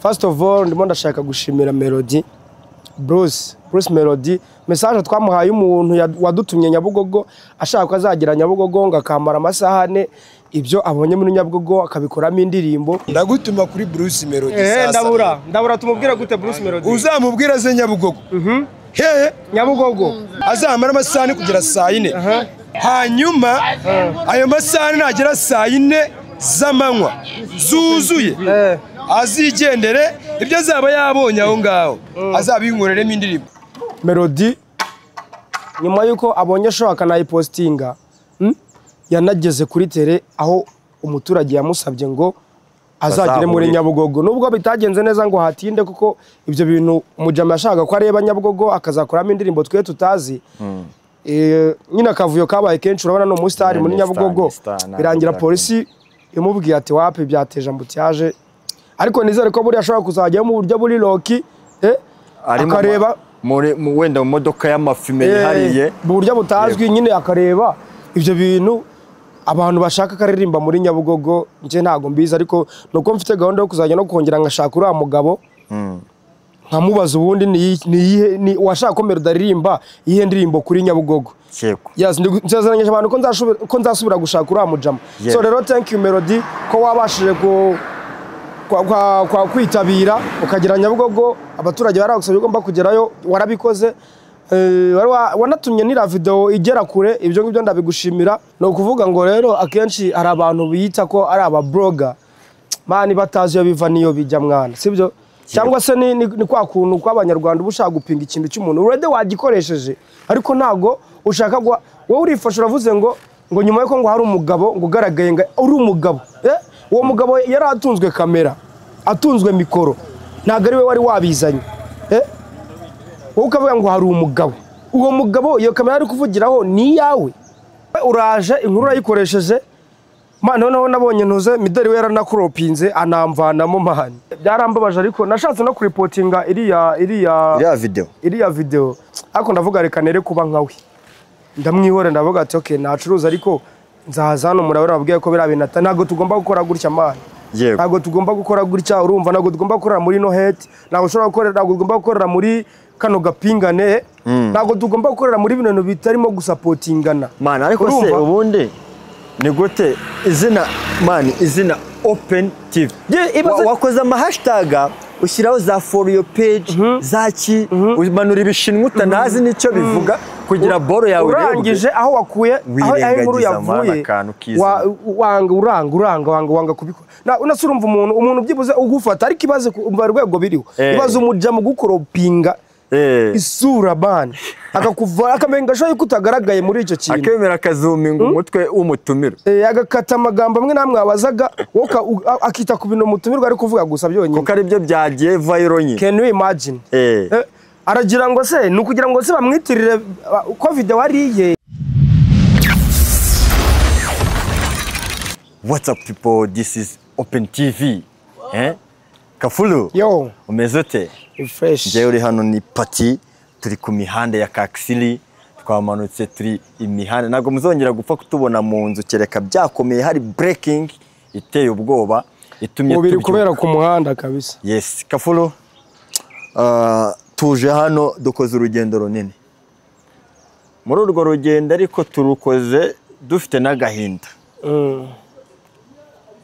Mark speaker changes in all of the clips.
Speaker 1: First of all ndimo ndashaka gushimira Melody Bruce Melody message twamuhaye umuntu wadutumye Nyabugogo ashaka ko azagira Nyabugogo ngakamara amasaha ane ibyo abonye muri Nyabugogo akabikoramo indirimbo.
Speaker 2: Ndagutuma kuri Bruce Melody
Speaker 1: sasa. Ndabura tumubwira gute Bruce Melody?
Speaker 2: Uzamubwira ze Nyabugogo. Hehe
Speaker 1: Nyabugogo
Speaker 2: azamara amasaha ane kugera saa 4. Hanyuma ayo masaha nagera saa 4 z'amanywa zuzuye. Azigendere ibyo azaba yabonye aho ngaho azabinkoreremo indirimbo.
Speaker 1: Melody nyuma yuko abonye show akanayipostinga yanageze kuri tele aho umuturage yamusabye ngo azagire muri Nyabugogo nubwo bitagenze neza ngo hatinde kuko ibyo bintu umujama yashaka ko areba Nyabugogo akazakoramo indirimbo twe tutazi. Nyina kavuyo kabaye kenshi urabona no mu star muri Nyabugogo birangira polisi imubwiye ati wapi byateje ambutiage ariko nizere ko buri ashobora kuzajya mu buryo buri loki akareba
Speaker 3: mu wenda mu modoka y'amafime yihariye
Speaker 1: mu buryo butazwi nyine akareba ibyo bintu abantu bashaka karirimba muri Nyabugogo nje ntago mbiza ariko nuko mfite gahunda yo kuzajya no kongera ngashaka uriya mugabo nkamubaza ubundi ni washaka ko Melody aririmba ihe ndirimbo kuri Nyabugogo. Yes nzazanye abantu ko nzasubira gushaka uriya mujama. So rero thank you Melody ko wabashije kwa kwitabira ukagira Nyabugogo abaturage baragusaba ugomba kugerayo warabikoze. Wanatumye nira video igera kure ibyo ngibyo ndabigushimira. No kuvuga ngo rero akenshi ari abantu biyita ko ari aba blogger mani batazi yo biva niyo bijya mwana sibyo cyangwa se ni kwa kuntu kw'abanyarwanda ubushaka gupinga ikintu cy'umuntu urede wagikoresheje ariko ntago ushaka wowe urifasha uravuze ngo nyuma yuko ngo hari umugabo ngo ugaragaye ngo uri umugabo uwo mugabo yari atunzwe kamera atunzwe mikoro ntago ari we wari wabizanye wowe ukavuga ngo hari umugabo uwo mugabo iyo kamera ari kuvugiraho ni yawe uraje inkuru urayikoresheje noneho nabonye ntuze midari we yaranakuropinze anamvanamo mahani byarambabaje ariko nashatse no kuripotinga iriya video ariko ndavuga reka nere kuba nkawe ndamwihore ndavuga ati okay nacuruza ariko nzaza hano murabona babwiye ko birabinata ntago tugomba gukora gutya mahani ntago tugomba gukora gutya urumva ntago tugomba gukorera muri no head ntago ushobora gukorera ntago tugomba gukorera muri kano gapingane ntago tugomba gukorera muri bintu bitarimo gusapotingana
Speaker 3: man ariko se ubundi ni gute izina Open TV wakoze ama hashtag ushyiraho za for your page zaki umanura ibishinwa utanazi nicyo bivuga kugira boro yawe
Speaker 1: urangije aho wakuye aho inkuru yavuye wanga kubikora unasurumva umuntu byibuze ugufata ariko ibaze umva rwego biriho ibaze umujama gukoropinga isura bana akakuva akamenga sho yuko utagaragaye muri icyo kintu
Speaker 3: akemera akazuminga umutwe w'umutumiro
Speaker 1: agakata amagambo amwe namwe abazaga akita ku bintu umutumirwa ari kuvuga gusa byonyine
Speaker 3: kuko ari byo byagiye viral nyine.
Speaker 1: Can you imagine aragira ngo se nukugira ngo se bamwitirire covid wariye.
Speaker 3: What's up people, this is Open TV Kafulu
Speaker 1: yo
Speaker 3: umezote
Speaker 1: fresh
Speaker 3: je uri hano ni party turi ku mihanda ya Kaksili twamanutse turi imihanda nago muzongera gupfa kutubona mu nzu kereka byakomeye hari breaking iteye ubwoba itumye
Speaker 1: mubiri kubera ku muhanda kabisa.
Speaker 3: Yes Kafulu tuje hano dukoze urugendo runini muri urwo rugendo ariko turukoze dufite n'agahinda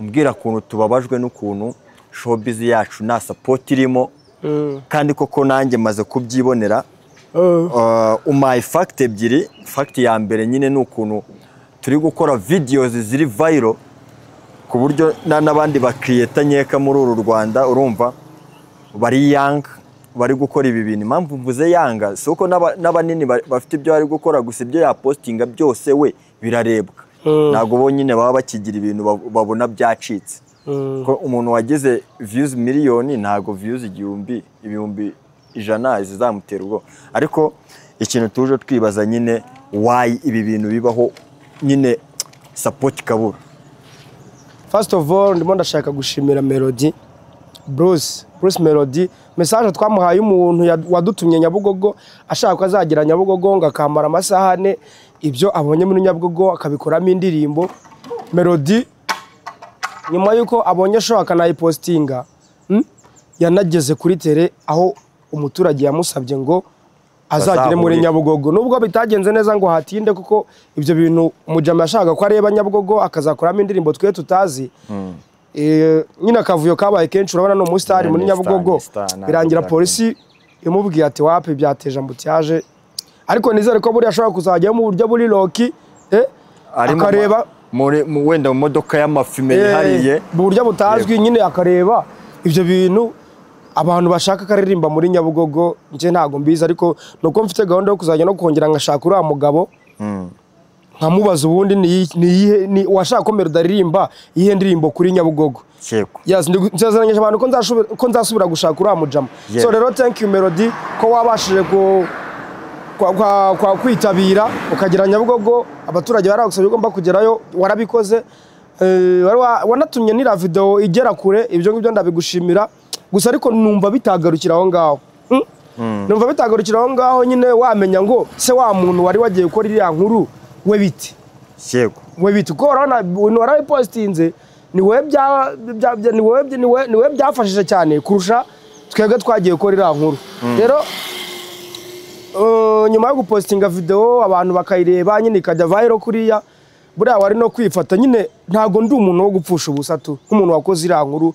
Speaker 3: umbwira kuntu tubabajwe n'ukuntu showbiz yacu na support irimo kandi koko nanjye maze kubyibonera umaye fact ebyiri. Fact ya mbere nyine n'ukuntu turi gukora videos ziri viral ku buryo n'abandi ba creator nyeka muri uru Rwanda urumva bari young bari gukora ibi bintu impamvu mvuze yanga soko n'abanini bafite ibyo bari gukora gusa ibyo ya postinga byose we birarebwa nago bonyine baba bakigira ibintu babona byacitse ko umuntu wagize views miliyoni ntago views ibihumbi ijana zizamutera ubwo ariko ikintu tuje twibaza nyine why ibi bintu bibaho nyine support kabura.
Speaker 1: First of all ndimo ndashaka gushimira Melody Bruce Melody message twamuhaye umuntu wadutumye Nyabugogo ashaka ko azagira Nyabugogo ngakamara amasaha ane ibyo abonye muri Nyabugogo akabikoramo indirimbo. Melody nyuma yuko abonye show akanayipostinga yanageze kuri tere aho umuturage yamusabye ngo azagere muri Nyabugogo nubwo bitagenze neza ngo hatinde kuko ibyo bintu umujama yashaka ko areba Nyabugogo akazakoramo indirimbo twe tutazi nyina kavuyo kabaye kenshi urabona no mu star muri Nyabugogo birangira polisi imubwiye ati wapi byateje ambutiyaje ariko nizere ko buri ashobora kuzajya mu buryo buri loki akareba
Speaker 3: wenda mu modoka y'amafime yihariye
Speaker 1: mu buryo butazwi nyine akareba ibyo bintu abantu bashaka karirimba muri Nyabugogo nje ntago mbiza ariko nuko mfite gahunda yo kuzajya no kongera ngashaka uriya mugabo nkamubaza ubundi ni washaka ko Melody aririmba ihe ndirimbo kuri Nyabugogo
Speaker 3: yego
Speaker 1: yes nzazananyije abantu ko nzasubira gushaka uriya mujama so rero thank you Melody ko wabashije kwa kwitabira ukagira Nyabugogo abaturage baragusabye ugomba kugerayo warabikoze wanatumye nira video igera kure ibyo ngibyo ndabigushimira gusa ariko numva bitagarukira aho ngaho numva bitagarukira aho ngaho nyine wamenya ngo se wa muntu wari wagiye gukora iriya nkuru we biti
Speaker 3: yego
Speaker 1: we biti ko warabipostinze ni we byafashije cyane kurusha twebwe twagiye gukora iriya nkuru rero nyuma yo gupostinga video abantu bakayireba nyine ikajya viral kuriya buriya wari no kwifata nyine ntago ndi umuntu wo gupfusha ubusatu nk'umuntu wakoze iriya nkuru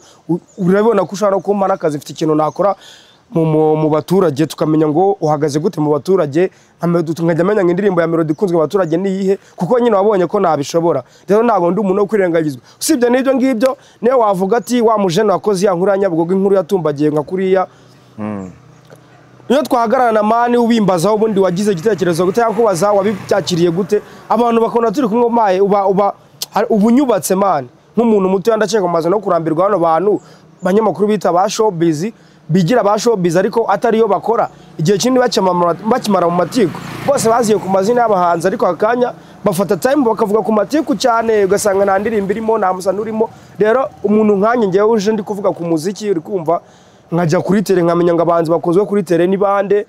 Speaker 1: urabona ko ushaka no kumara akazi mfite ikintu nakora mu baturage tukamenya ngo uhagaze gute mu baturage nkajya menya indirimbo ya Melody ikunzwe mu baturage niyihe kuko nyine wabonye ko nabishobora rero ntago ndi umuntu wo kwirengagizwa usibye n'ibyo ngibyo niyo wavuga ati wa mujene wakoze ya nkuru ya Nyabugogo inkuru yatumbagiye nka kuriya niyo twahagarana na mani ubimbazaho ubundi wagize igitekerezo gute yakubaza wabibyakiriye gute abantu bakona turi kumwe maye ubunyubatse mani nk'umuntu muto yandaceka maze no kurambirwa hano bantu banyamakuru bita ba showbiz bigira ba showbiz ariko atari yo bakora igihe kindi bakimara mu matiko bose baziye ku mazina y'abahanzi ariko akanya bafata time bakavuga ku matiku cyane ugasanga nta ndirimbo irimo nta musana urimo rero umuntu nkanye ngiye uje ndi kuvuga ku muziki uri kumva nkajya kuri tere nkamenya ngo abahanzi bakunzwe kuri tere ni bande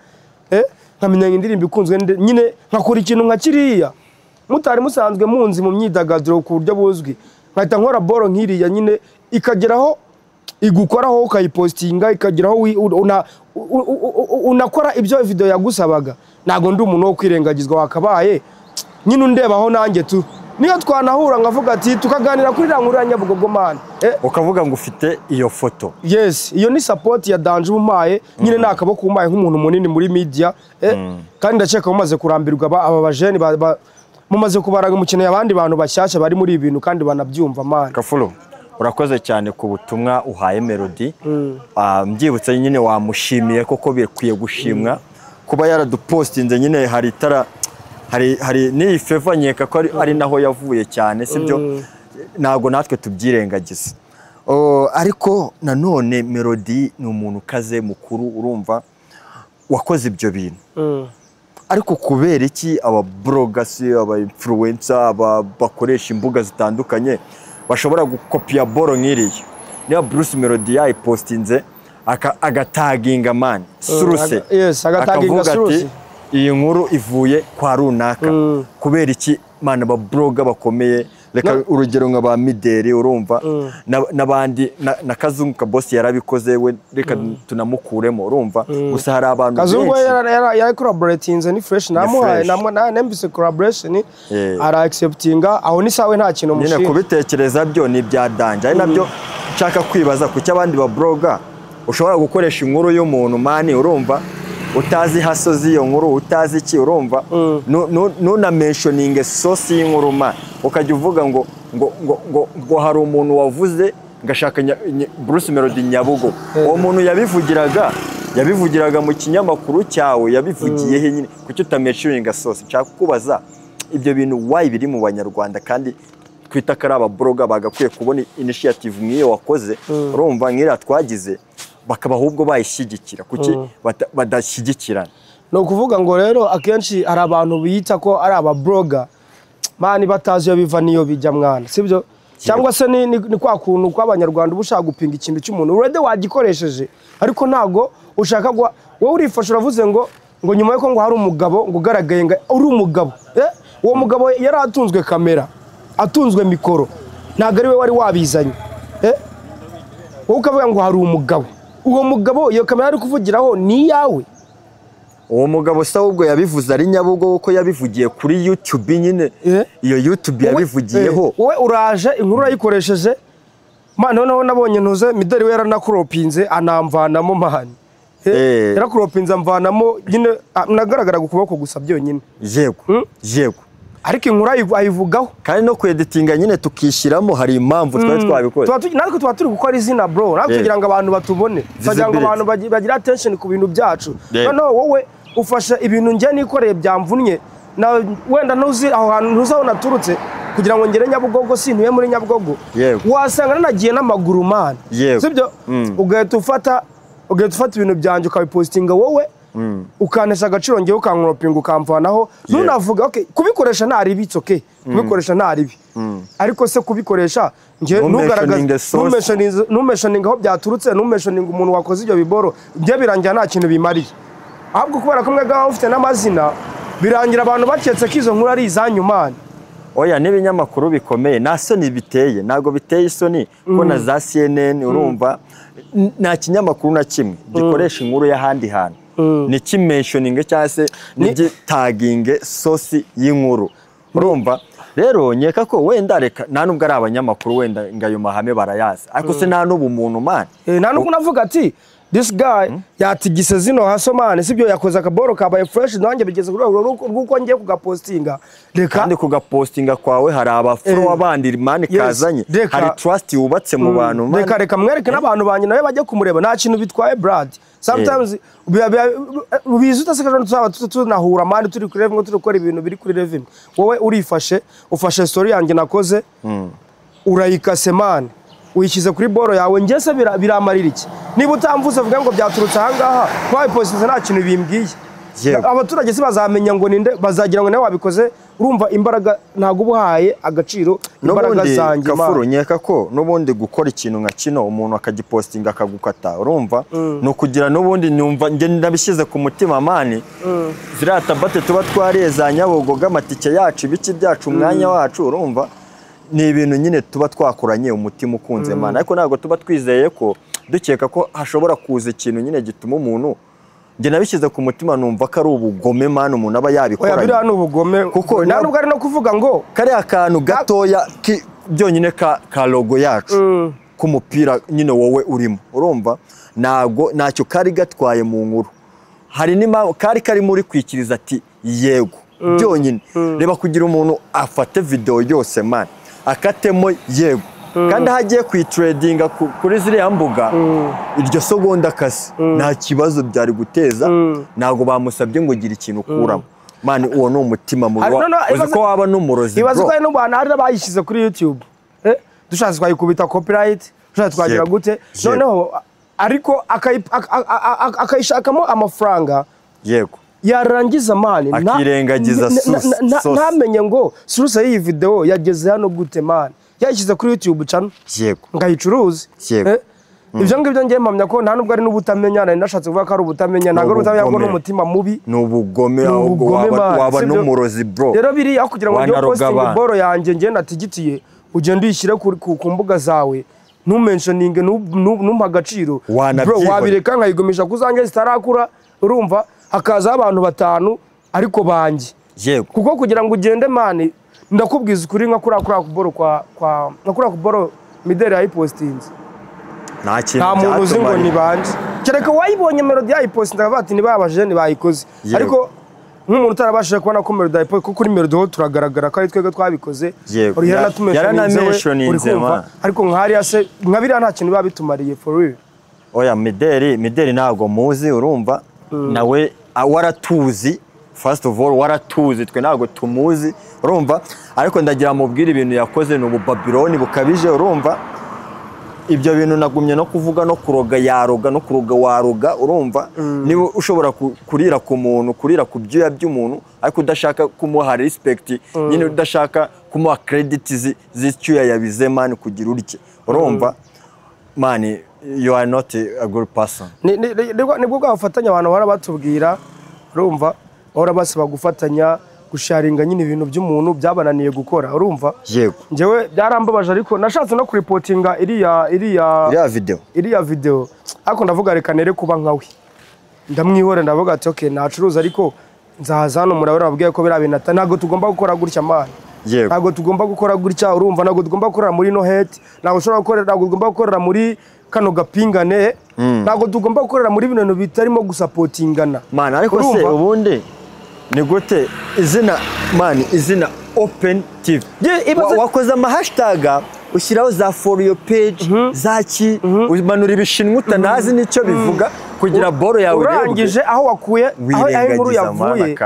Speaker 1: nkamenya indirimbo ikunzwe nyine nkakora ikintu nka kiriya mutari musanzwe munzi mu myidagaduro ku buryo buzwi nkahita nkora boro nkiriya nyine ikageraho igukoraho ukayipostinga ikageraho unakora ibyo video yagusabaga ntago ndi umuntu wo kwirengagizwa wakabaye nyine undebaho nanjye tu niyo twanahura ngavuga ati tukaganira kuri nkuru ya Nyabugogo man
Speaker 3: ukavuga ngo ufite iyo foto
Speaker 1: yes iyo ni support ya Danje umpaye nyine nakaboko umpaye nk'umuntu munini muri media kandi ndaceka umaze kurambirwa aba bajeni mumaze kubaraga umukino y'abandi bantu bashyashya bari muri ibintu kandi banabyumva man
Speaker 3: Kafulo urakoze cyane ku butumwa uhaye Melody mbyibutse nyine wamushimiye koko bikwiye gushimwa kuba yaradupostinze nyine hari ni favor nyeka ko ari naho yavuye cyane sibyo nago natwe tubyirengagiza ariko nanone Melody ni umuntu kaze mukuru urumva wakoze ibyo bintu ariko kubera iki aba bloggers aba influencer bakoresha imbuga zitandukanye bashobora gukopia boro nkiriye niba Bruce Melody yayipostinze agataginga man suruse
Speaker 1: agataginga suruse
Speaker 3: iyi nkuru ivuye kwa runaka kubera iki mana ba blogger bakomeye reka urugero nka ba Mideri urumva nabandi na Kazungu ka boss yarabikoze we reka tunamukuremo urumva gusa hari abantu
Speaker 1: Kazungu yari collaboratinze ni fresh namuhaye nambise collaboration ara acceptinga aho ni sawe nta kintu mushimye
Speaker 3: nyine kubitekereza byo ni bya Danje ari nabyo nshaka kwibaza ku cyabandi ba blogger ushobora gukoresha inkuru y'umuntu mani urumva utazi hasozi iyo nkuru utazi iki urumva nuna mentioning source y'inkuru ma ukajya uvuga ngo hari umuntu wavuze ngashaka Bruce Melody Nyabugogo uwo muntu yabivugiraga mu kinyamakuru cyawe yabivugiye he nyine kuki utamentioning source nshaka kubaza ibyo bintu why biri mu banyarwanda kandi twita kari aba blogger bagakwiye kubona initiative nk'iyo wakoze urumva nk'ira twagize bakaba ahubwo bayishyigikira kuki badashyigikirana
Speaker 1: no kuvuga ngo rero akenshi hari abantu biyita ko ari aba blogger mani batazi yo biva niyo bijya mwana sibyo cyangwa se ni kwa kuntu kw'abanyarwanda ubushaka gupinga ikintu cy'umuntu urede wagikoresheje ariko ntago ushaka wowe urifasha uravuze ngo nyuma yuko ngo hari umugabo ngo ugaragaye ngo uri umugabo uwo mugabo yari atunzwe kamera atunzwe mikoro ntago ari we wari wabizanye wowe ukavuga ngo hari umugabo uwo mugabo iyo kamera ari kuvugiraho ni iyawe?
Speaker 3: uwo mugabo se ahubwo yabivuze ari Nyabugogo ko yabivugiye kuri YouTube nyine iyo YouTube yabivugiyeho
Speaker 1: wowe uraje inkuru urayikoresheje noneho nabonye ntuze Mideli we yaranakuropinze anamvanamo mahani yarakuropinze amvanamo nyine nagaragara ukuboko gusa byonyine
Speaker 3: yego
Speaker 1: ariko inkuru ayivugaho
Speaker 3: kandi no kweditinga nyine tukishyiramo hari impamvu twari twabikoze
Speaker 1: natwe tuba turi gukora izina bro natwe kugira ngo abantu batubone kugira ngo abantu bagira attention ku bintu byacu noneho wowe ufasha ibintu njye nikoreye byamvunnye na wenda ntuzi aho hantu ntuzaho naturutse kugira ngo ngere Nyabugogo sintuye muri Nyabugogo wasanga nanagiye n'amaguru man sibyo ugahita ufata ibintu byanje ukabipostinga wowe ukanesha agaciro ngewe ukankoropinga ukamvanaho nunavuga okay kubikoresha ntari okay kubikoresha ntari ariko se kubikoresha nge nugaragaza numeshoninga aho byaturutse numeshoninga umuntu wakoze ibyo biboro bye birangira nta kintu bimariye ahubwo kubera ko mwe gaho ufite n'amazina birangira abantu baketse ko izo nkuru ari izanyu man
Speaker 3: oya n'ibinyamakuru bikomeye nta soni biteye ntago biteye isoni ko na za CNN urumva nta kinyamakuru na kimwe gikoresha inkuru y'ahandi hantu ni kimentioning cyangwa se ni tagging source y'inkuru urumva rero nyeka ko wenda reka nta nubwo ari abanyamakuru wenda ngayo mahame barayazi ariko se nta n'ubumuntu man
Speaker 1: nta nubwo navuga ati this guy yatigise zino hasomane sibyo yakoze akaboro kabaye fresh nanjye bigeze rwuko ngiye kugapostinga reka
Speaker 3: kandi kugapostinga kwawe hari abafro abandi mani kazanye hari trust yubatse mu bantu
Speaker 1: man reka mwereke n'abantu banye nawe bajye kumureba nta kintu bitwaye Brad sometimes bizi utasekaje tuzaba tunahura mani turi kuri level turi gukora ibintu biri kuri level wowe ufashe story yanjye nakoze urayikase man uyishyize kuri boro yawe ngese biramarira iki niba utamvuze vuga ngo byaturutse ahangaha twabipostinze nta kintu bimbwiye abaturage se bazamenya ngo ninde bazagira ngo nawe wabikoze urumva imbaraga ntago ubuhaye agaciro imbaraga zanjye
Speaker 3: Kafuru nyeka ko nubundi gukora ikintu nka kino umuntu akagipostinga akagukata urumva no kugira nubundi nyumva nge ndabishyize ku mutima mani zirata bate tuba twariye za Nyabugogo amatike yacu ibiki byacu umwanya wacu urumva ni ibintu nyine tuba twakuranye umutima ukunze mana ariko ntago tuba twizeye ko dukeka ko hashobora kuza ikintu nyine gituma umuntu nge nabishyize ku mutima numva ko ari ubugome mana umuntu aba yabikoranye
Speaker 1: oya biriya n'ubugome kuko nta nubwo ari no kuvuga ngo
Speaker 3: kari akantu gatoya byonyine ka logo yacu k'umupira nyine wowe urimo urumva ntacyo kari gatwaye mu nkuru hari n'impamvu kari muri kwikiriza ati yego byonyine reba kugira umuntu afate video yose man akatemo yego kandi hagiye kwitradinga kuri ziriya mbuga iryo segonda kase nta kibazo byari guteza ntago bamusabye ngo gira ikintu kuramo man uwo no umutima mubi uzi ko waba n'umurozi
Speaker 1: ibaze ko n'ubana hari bayishize kuri YouTube dushatse twayikubita copyright dushatse twagira gute noneho ariko akayishakamo amafaranga
Speaker 3: yego
Speaker 1: yarangiza mani
Speaker 3: akirengagiza
Speaker 1: ntamenye ngo suruse y'iyi video yageze hano gute mani yashyize kuri YouTube channel
Speaker 3: yego
Speaker 1: ngayicuruze ibyo ngibyo ngiye mpamya ko nta nubwo ari n'ubutamenya nari nashatse kuvuga ko ari ubutamenya ntabwo ari ubutamenya ngo n'umutima mubi
Speaker 3: n'ubugome ahubwo waba n'umurozi bro
Speaker 1: rero biriya kugira ngo byo posting boro yanjye ngiye natigitiye ugende uyishyire ku mbuga zawe ntumentioning numpa agaciro bro wabireka nkayigumisha kuzange zitarakura urumva hakaza abantu batanu ariko banjye
Speaker 3: yego
Speaker 1: kuko kugira ngo ugende mani ndakubwiza ukuri nka kuri kuboro Mideli yayipostinze nta muntu uzi ngo ni banje kereka wayibonye Melody yayipostinze bati ni babajene bayikoze ariko nk'umuntu utarabashije kubona ko Melody yayipostinze kuko kuri Melody ho turagaragara ko ari twege twabikoze
Speaker 3: yaranamentioninze
Speaker 1: ariko nk'hariya se nkabiriya nta kintu biba bitumariye for real
Speaker 3: oya Mideli ntago muzi urumva nawe waratuzi first of all waratuzi twe ntago tumuzi urumva ariko ndagira mubwira ibintu yakoze no Babylon bukabije urumva ibyo bintu nagumye no kuvuga no kuroga yaroga no kuroga waroga urumva niba ushobora kurira ku muntu kurira ku byo by'umuntu ariko udashaka kumuha respect nyine udashaka kumuha credit z'icyo yabize man kugira urike urumva man you are not a good person
Speaker 1: nibwo bwafatanya abantu bara batubwira urumva bahora basaba gufatanya gusharinga nyine ibintu by'umuntu byabananiye gukora urumva
Speaker 3: yego
Speaker 1: njyewe byarambabaje ariko nashatse no kuripotinga iriya video ariko ndavuga reka nere kuba nkawe ndamwihore ndavuga ati okay nacuruza ariko nzaza hano murabona babwiye ko bira binata ntago tugomba gukora gutya man ntago tugomba gukora gutya urumva ntago tugomba gukorera muri no head ntago ushobora gukorera ntago tugomba gukorera muri kano gapingane ntago tugomba gukorera muri bintu bitarimo gusapotingana
Speaker 3: man ariko se ubundi ni gute izina Open TV wakoze ama hashtag ushyiraho za for your page zaki umanura ibishinwa utanazi nicyo bivuga kugira boro yawe
Speaker 1: urangije aho wakuye aho inkuru yavuye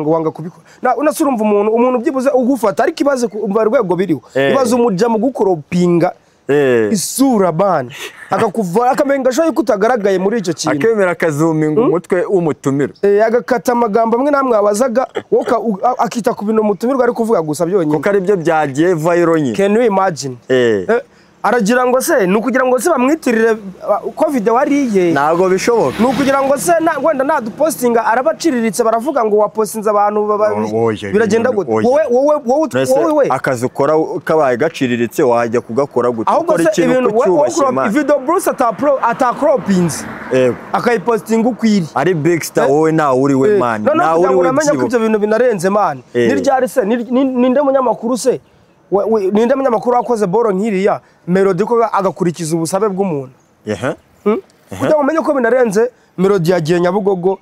Speaker 1: wanga kubikora unasurumva umuntu byibuze ugufata ariko ibaze umva rwego biriho ibaze umuja mu gukoropinga isura bana akakuva akamenga sho yuko utagaragaye muri icyo kintu
Speaker 3: akemera akazuminga umutwe w'umutumiro
Speaker 1: agakata amagambo amwe namwe abazaga akita ku bintu umutumirwa ari kuvuga gusa byonyine
Speaker 3: kuko ari byo byagiye viral nyine
Speaker 1: can you imagine aragira ngo se nukugira ngo se bamwitirire ko video wariye
Speaker 3: nago bishoboka
Speaker 1: nukugira ngo se wenda nadupostinga arabaciriritse baravuga ngo wapostinze abantu biragenda gute wowe
Speaker 3: akazi ukora kabaye gaciriritse wajya kugakora gute
Speaker 1: ukora ikintu cyubashye man video Bruce atacropins akayipostinga ukwiri
Speaker 3: ari big star wowe na uri we man
Speaker 1: na uri we uramenya ko ibyo bintu binarenze man niryari se ninde munyamakuru se ninde munyamakuru wakoze boro nkiriya Melody ko agakurikiza ubusabe bw'umuntu kugira ngo umenye ko binarenze Melody yagiye Nyabugogo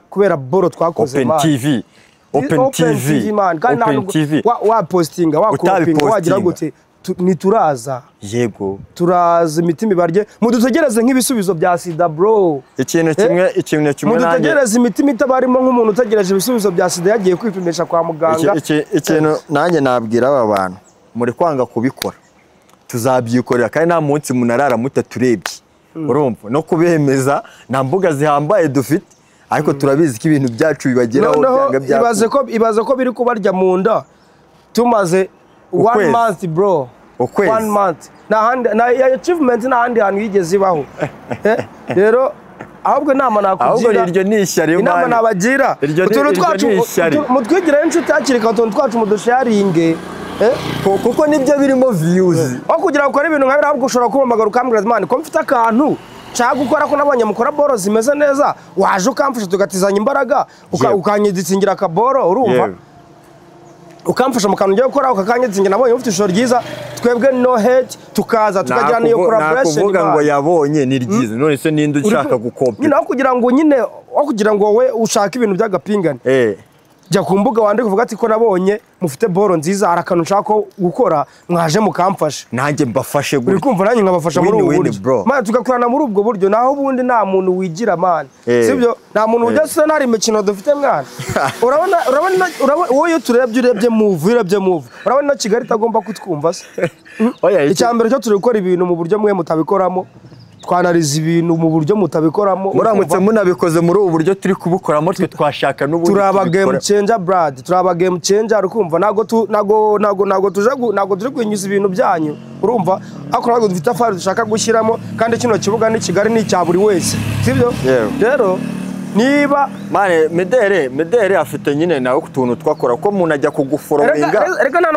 Speaker 1: kubera boro twakoze
Speaker 3: Open TV man
Speaker 1: wa postinga wa copinga wagira gute nituraza
Speaker 3: yego
Speaker 1: turaza imitima barye mudutegereze nk'ibisubizo bya sida bro
Speaker 3: ikintu kimwe
Speaker 1: mudutegereze imitima itabarimo nk'umuntu utegereje ibisubizo bya sida yagiye kwipimisha kwa muganga
Speaker 3: ikintu nanjye nabwira aba bantu muri kwanga kubikora tuzabyikorera kandi nta munsi munarara mutaturebye urumva no kubemeza nta mbuga zihambaye dufite ariko turabizi ko ibintu byacu bibageraho byanga byako
Speaker 1: ibaze ko biri kubarya mu nda tumaze 1 month bro 1 month na achievement na handi hantu yigeze ibaho rero ahubwo inama nakugira
Speaker 3: iryo nishyari
Speaker 1: inama nabagira utuntu twacu mutwigira inshuti yakirika utuntu twacu mudusharinge
Speaker 3: kuko nibyo birimo views
Speaker 1: aho kugira ukora ibintu nka biriya ahubwo ushobora kumpamagara ukambwira man ko mfite akantu nshaka gukora ko nabonye mukora boro zimeze neza waje ukamfasha tugatizanya imbaraga ukanyiditsingira akaboro urumva ukamfasha mu kantu ngiye gukora ukakanyiditsingira nabonye ufite ishoro ryiza twebwe no head tukaza tukagira niyo collaboration
Speaker 3: nakuvuga ngo yabonye ni ryiza none se ninde ushaka gukopya
Speaker 1: nyine aho kugira ngo wowe ushaka ibintu by'agapingane jya ku mbuga wandike uvuga ati ko nabonye mufite boro nziza arakantu nshaka gukora mwaje mukamfasha
Speaker 3: nanjye mbafashe
Speaker 1: gutyo uri kumva nanjye nkabafasha muri ubu buryo man tugakorana muri ubwo buryo naho ubundi nta muntu wigira man sibyo nta muntu ujya se nari imikino dufite mwana urabona wowe turebye move urabona Kigali itagomba kutwumva se icyambere cyo turi gukora ibintu mu buryo mwe mutabikoramo twanariza ibintu mu buryo mutabikoramo
Speaker 3: muramutse munabikoze muri ubu buryo turi kubukoramo twe twashaka n'ubundi
Speaker 1: turaba game changer brad turaba game changer ukumva nago turi kwinyuza ibintu byanyu urumva ako nago dufite afari dushaka gushyiramo kandi kino kibuga ni Kigali ni cya buri wese sibyo rero niba
Speaker 3: mane medere afite nyine nawe kutuntu twakora ko umuntu ajya kuguforominga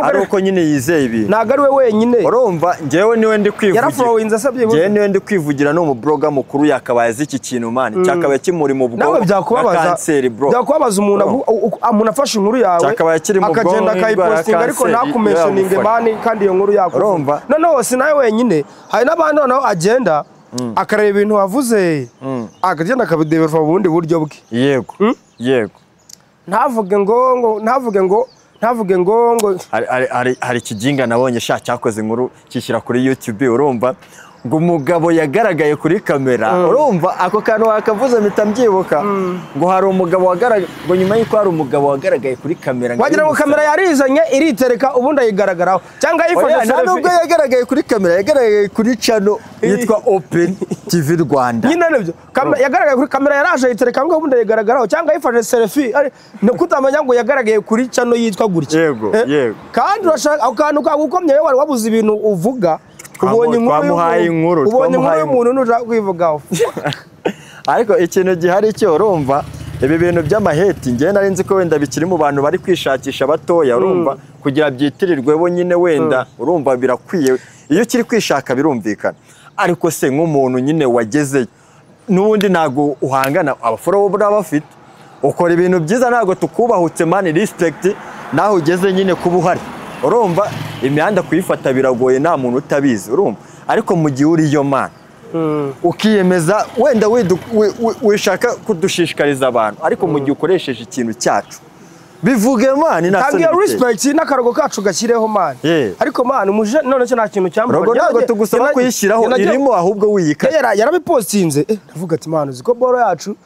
Speaker 3: ari uko nyine yizeye ibintu
Speaker 1: naga ari we wenyine
Speaker 3: urumva njyewe niwe ndi kwivugira
Speaker 1: yaraflowinze asabye
Speaker 3: njyewe niwe ndi kwivugira no mu blogger mukuru yakabaye ziki kintu mane cyakabaye kimuri mu bwonko
Speaker 1: byakubabaza umuntu afashe inkuru yawe akagenda akayipostinga ariko nakumentioninge mane kandi iyo nkuru yakurumva noneho sinawe wenyine hari n'abandi noneho agenda akareba ibintu wavuze akagenda akabideverwa mu bundi buryo bwe
Speaker 3: yego
Speaker 1: ntavuge ngo
Speaker 3: hari ikiginga nabonye sha cyakoze inkuru kishyira kuri YouTube urumva ngo umugabo yagaragaye kuri kamera urumva ako kantu wakavuze mpita mbyibuka ngo hari umugabo wagaragaye ngo nyuma y'iko hari umugabo wagaragaye kuri kamera
Speaker 1: wagira ngo kamera yarizanye iritereka ubundi ayigaragaraho cyangwa yifashe
Speaker 3: selfie nubwo yagaragaye kuri kamera yagaragaye kuri channel yitwa Open TV Rwanda
Speaker 1: nyine nibyo yagaragaye kuri kamera yaraje yitereka ngo ubundi ayigaragaraho cyangwa yifashe selfie no kutamenya ngo yagaragaye kuri channel yitwa gutya
Speaker 3: yego
Speaker 1: kandi urashaka akantu kagukomye wari wabuze ibintu uvuga ubonye inkuru y'umuntu nuja kwivugaho
Speaker 3: ariko ikintu gihari cyo urumva ibi bintu by'amaheti njye nari nzi ko wenda bikiri mu bantu bari kwishakisha batoya urumva kugira byitirirwe bo nyine wenda urumva birakwiye iyo ukiri kwishaka birumvikana ariko se nk'umuntu nyine wagezeyo n'ubundi ntago uhangana abaforowo bafite ukora ibintu byiza ntago tukubahutse mani respect naho ugeze nyine kuba uhari urumva imihanda kuyifata biragoye nta muntu utabizi urumva ariko mu gihe uriyo mana ukiyemeza wenda wishaka kudushishikariza abantu ariko mu gihe ukoresheje ikintu cyacu bivuge mani
Speaker 1: ntabwo respect n'akarogo kacu gashyireho mani ariko mani umuje none cyo nta kintu cyambara
Speaker 3: rogo ntabwo tugusaba kuyishyiraho irimo ahubwo wiyika
Speaker 1: yarabipostinze ndavuga ati mani uziko boro yacu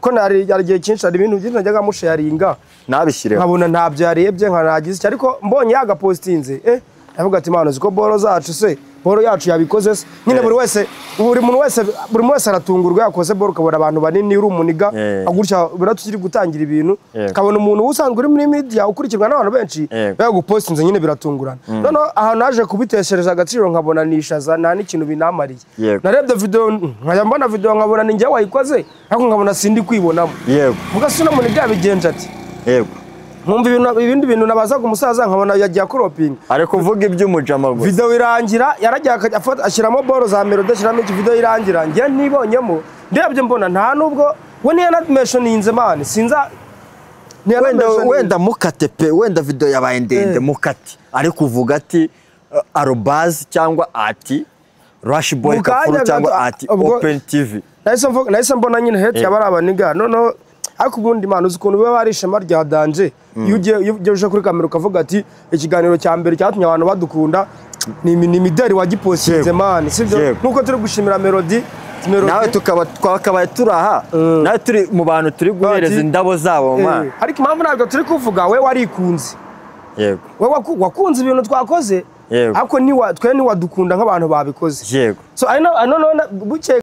Speaker 1: ko nari igihe cyinshi hari ibintu byinshi najyaga musharinga
Speaker 3: nabishyireho
Speaker 1: nkabona ntabyo yarebye nkanagize ariko mbonye yagapostinze ndavuga ati mani uziko boro zacu se boro yacu yabikoze se nyine buri muntu wese aratungurwa yakoze boro ukabona abantu banini uri umuniga agutya biratukiri gutangira ibintu ukabona umuntu usanzwe uri muri media ukurikirwa n'abantu benshi yagupostinze nyine biratungurana none aha naje kubiteshereza agaciro nkabona nishaza nta n'ikintu binamariye narebye video nkajya mbona video nkabona ni njye wayikoze ariko nkabona sindi kwibonamo vuga sino muniga bigenje ati nkumva ibindi bintu nabaza ku musaza nkabona yagiye kuropinga
Speaker 3: ariko uvuga iby'umujama gusa
Speaker 1: video irangira yaragiye ashyiramo boro za melody ashyiramo iki video irangira njye nibonyemo ndebye mbona nta nubwo we niyo mentioninze man sinza
Speaker 3: wenda mukate pe wenda video yabaye ndende mukate ariko uvuga ati arobaz cyangwa ati rush boy kafuru cyangwa ati open tv
Speaker 1: nahise mbona nyine hate yabari abaniga no ariko ubundi man uzi ukuntu biba barishema rya danje iyo uje kuri kamera ukavuga ati ikiganiro cya mbere cyatumye abantu badukunda ni imideri wagipostinze man sibyo nuko turi gushimira melody
Speaker 3: nawe twakabaye turaha nawe turi mu bantu turi guhereza indabo zabo man
Speaker 1: ariko impamvu ntabwo turi kuvuga we warikunze
Speaker 3: yego
Speaker 1: we wakunze ibintu twakoze ariko twe niwadukunda nk'abantu babikoze
Speaker 3: yego
Speaker 1: so I know buke